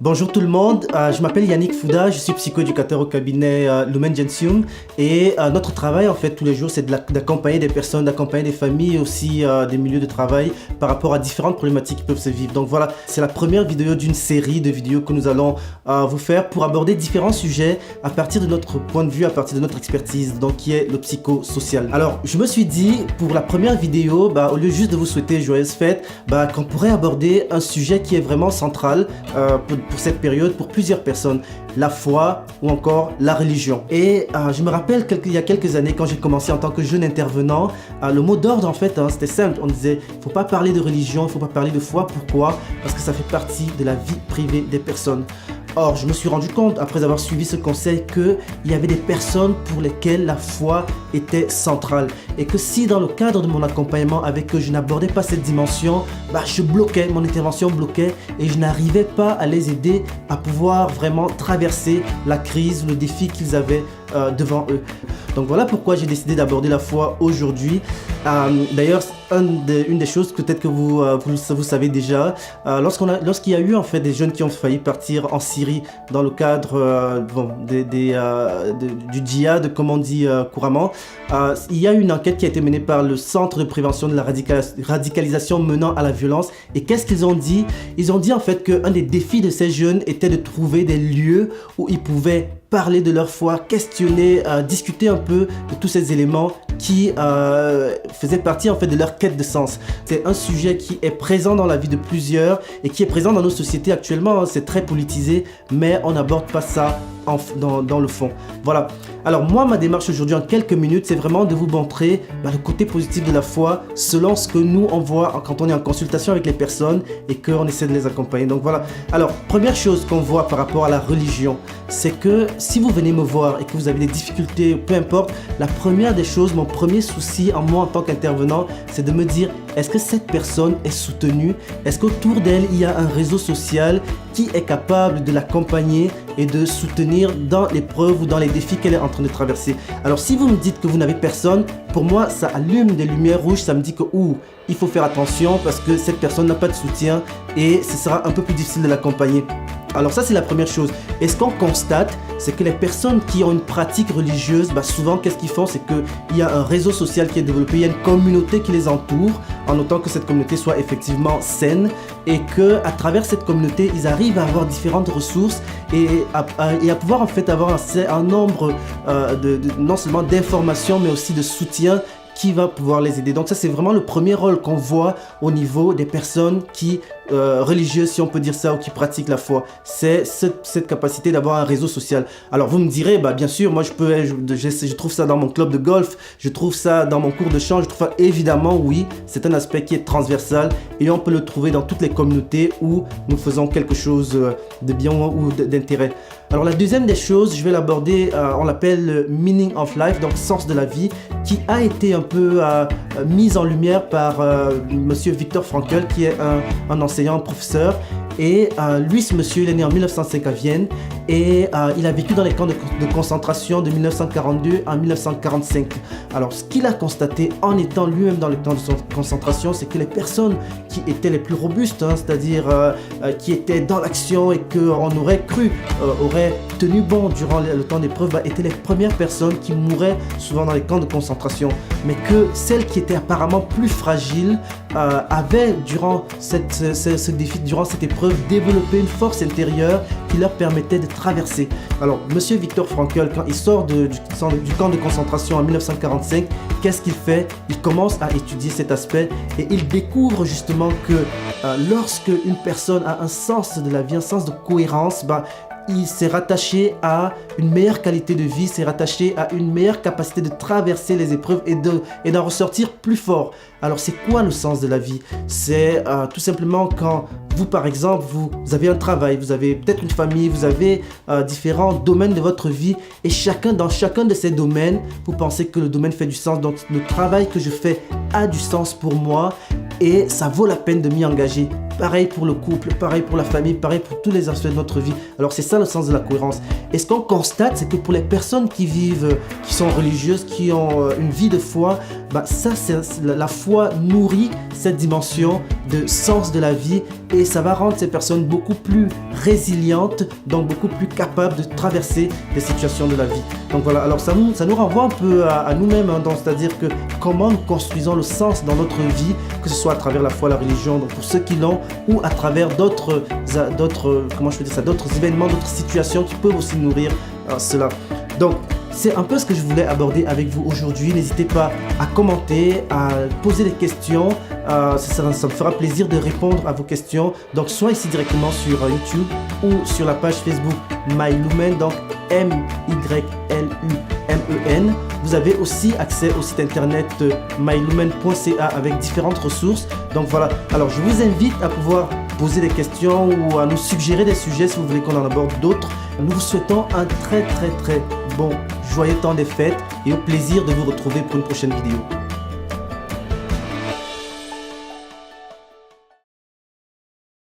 Bonjour tout le monde, je m'appelle Yannick Fouda, je suis psychoéducateur au cabinet Lumen Gentium et notre travail en fait tous les jours c'est d'accompagner des personnes, d'accompagner des familles et aussi des milieux de travail par rapport à différentes problématiques qui peuvent se vivre. Donc voilà, c'est la première vidéo d'une série de vidéos que nous allons vous faire pour aborder différents sujets à partir de notre point de vue, à partir de notre expertise, donc qui est le psychosocial. Alors je me suis dit pour la première vidéo, au lieu juste de vous souhaiter joyeuses fêtes, qu'on pourrait aborder un sujet qui est vraiment central pour cette période pour plusieurs personnes, la foi ou encore la religion. Et je me rappelle il y a quelques années quand j'ai commencé en tant que jeune intervenant, le mot d'ordre en fait c'était simple, on disait faut pas parler de religion, faut pas parler de foi. Pourquoi? Parce que ça fait partie de la vie privée des personnes. Or, je me suis rendu compte, après avoir suivi ce conseil, qu'il y avait des personnes pour lesquelles la foi était centrale. Et que si dans le cadre de mon accompagnement avec eux, je n'abordais pas cette dimension, je bloquais, mon intervention bloquait et je n'arrivais pas à les aider à pouvoir vraiment traverser la crise, le défi qu'ils avaient devant eux. Donc voilà pourquoi j'ai décidé d'aborder la foi aujourd'hui. D'ailleurs, une des choses peut-être que vous savez déjà, lorsqu'il y a eu en fait des jeunes qui ont failli partir en Syrie dans le cadre du djihad, comme on dit couramment, il y a eu une enquête qui a été menée par le Centre de prévention de la radicalisation menant à la violence. Et qu'est-ce qu'ils ont dit? Ils ont dit en fait qu'un des défis de ces jeunes était de trouver des lieux où ils pouvaient parler de leur foi, questionner, discuter un peu de tous ces éléments qui faisaient partie en fait de leur quête de sens. C'est un sujet qui est présent dans la vie de plusieurs et qui est présent dans nos sociétés actuellement. C'est très politisé, mais on n'aborde pas ça dans le fond. Voilà. Alors moi, ma démarche aujourd'hui en quelques minutes, c'est vraiment de vous montrer le côté positif de la foi selon ce que nous on voit quand on est en consultation avec les personnes et qu'on essaie de les accompagner. Donc voilà. Alors, première chose qu'on voit par rapport à la religion, c'est que si vous venez me voir et que vous avez des difficultés, peu importe, la première des choses, mon premier souci en moi en tant qu'intervenant, c'est de me dire, est-ce que cette personne est soutenue? Est-ce qu'autour d'elle, il y a un réseau social qui est capable de l'accompagner et de soutenir dans l'épreuve ou dans les défis qu'elle est en train de traverser? Alors si vous me dites que vous n'avez personne, pour moi ça allume des lumières rouges, ça me dit que il faut faire attention parce que cette personne n'a pas de soutien et ce sera un peu plus difficile de l'accompagner. Alors ça c'est la première chose. Et ce qu'on constate, c'est que les personnes qui ont une pratique religieuse, souvent qu'est-ce qu'ils font, c'est qu'il y a un réseau social qui est développé, il y a une communauté qui les entoure, en autant que cette communauté soit effectivement saine et que à travers cette communauté, ils arrivent à avoir différentes ressources et à pouvoir en fait avoir un nombre non seulement d'informations mais aussi de soutien qui va pouvoir les aider. Donc ça c'est vraiment le premier rôle qu'on voit au niveau des personnes qui religieuses, si on peut dire ça, ou qui pratiquent la foi. C'est cette capacité d'avoir un réseau social. Alors vous me direz, bien sûr, moi je trouve ça dans mon club de golf, je trouve ça dans mon cours de chant, je trouve ça évidemment, oui, c'est un aspect qui est transversal et on peut le trouver dans toutes les communautés où nous faisons quelque chose de bien ou d'intérêt. Alors la deuxième des choses, je vais l'aborder, on l'appelle meaning of life, donc sens de la vie, qui a été un peu mise en lumière par monsieur Viktor Frankl, qui est un enseignant, professeur. Et lui, ce monsieur, il est né en 1905 à Vienne et il a vécu dans les camps de concentration de 1942 à 1945. Alors, ce qu'il a constaté en étant lui-même dans les camps de concentration, c'est que les personnes qui étaient les plus robustes, c'est-à-dire qui étaient dans l'action et qu'on aurait cru auraient tenu bon durant le temps d'épreuve, étaient les premières personnes qui mouraient souvent dans les camps de concentration. Mais que celles qui étaient apparemment plus fragiles avaient, durant ce défi, durant cette épreuve, développer une force intérieure qui leur permettait de traverser. Alors, monsieur Viktor Frankl, quand il sort du camp de concentration en 1945, qu'est-ce qu'il fait? Il commence à étudier cet aspect et il découvre justement que lorsque une personne a un sens de la vie, un sens de cohérence, il s'est rattaché à une meilleure qualité de vie, s'est rattaché à une meilleure capacité de traverser les épreuves et d'en ressortir plus fort. Alors c'est quoi le sens de la vie? C'est tout simplement quand vous par exemple, vous avez un travail, vous avez peut-être une famille, vous avez différents domaines de votre vie et dans chacun de ces domaines, vous pensez que le domaine fait du sens. Donc le travail que je fais a du sens pour moi et ça vaut la peine de m'y engager. Pareil pour le couple, pareil pour la famille, pareil pour tous les aspects de notre vie. Alors c'est ça le sens de la cohérence. Et ce qu'on constate, c'est que pour les personnes qui sont religieuses, qui ont une vie de foi, bah ça, la foi nourrit cette dimension de sens de la vie et ça va rendre ces personnes beaucoup plus résilientes, donc beaucoup plus capables de traverser des situations de la vie. Donc voilà, alors ça nous renvoie un peu à nous-mêmes, hein, c'est-à-dire que comment nous construisons le sens dans notre vie, que ce soit à travers la foi, la religion, donc pour ceux qui l'ont, ou à travers d'autres événements, d'autres situations qui peuvent aussi nourrir cela. Donc, c'est un peu ce que je voulais aborder avec vous aujourd'hui. N'hésitez pas à commenter, à poser des questions. Ça me fera plaisir de répondre à vos questions. Donc, soit ici directement sur YouTube ou sur la page Facebook MyLumen, donc MYLUMEN. Vous avez aussi accès au site internet mylumen.ca avec différentes ressources. Donc voilà, alors je vous invite à pouvoir poser des questions ou à nous suggérer des sujets si vous voulez qu'on en aborde d'autres. Nous vous souhaitons un très bon joyeux temps des fêtes et au plaisir de vous retrouver pour une prochaine vidéo.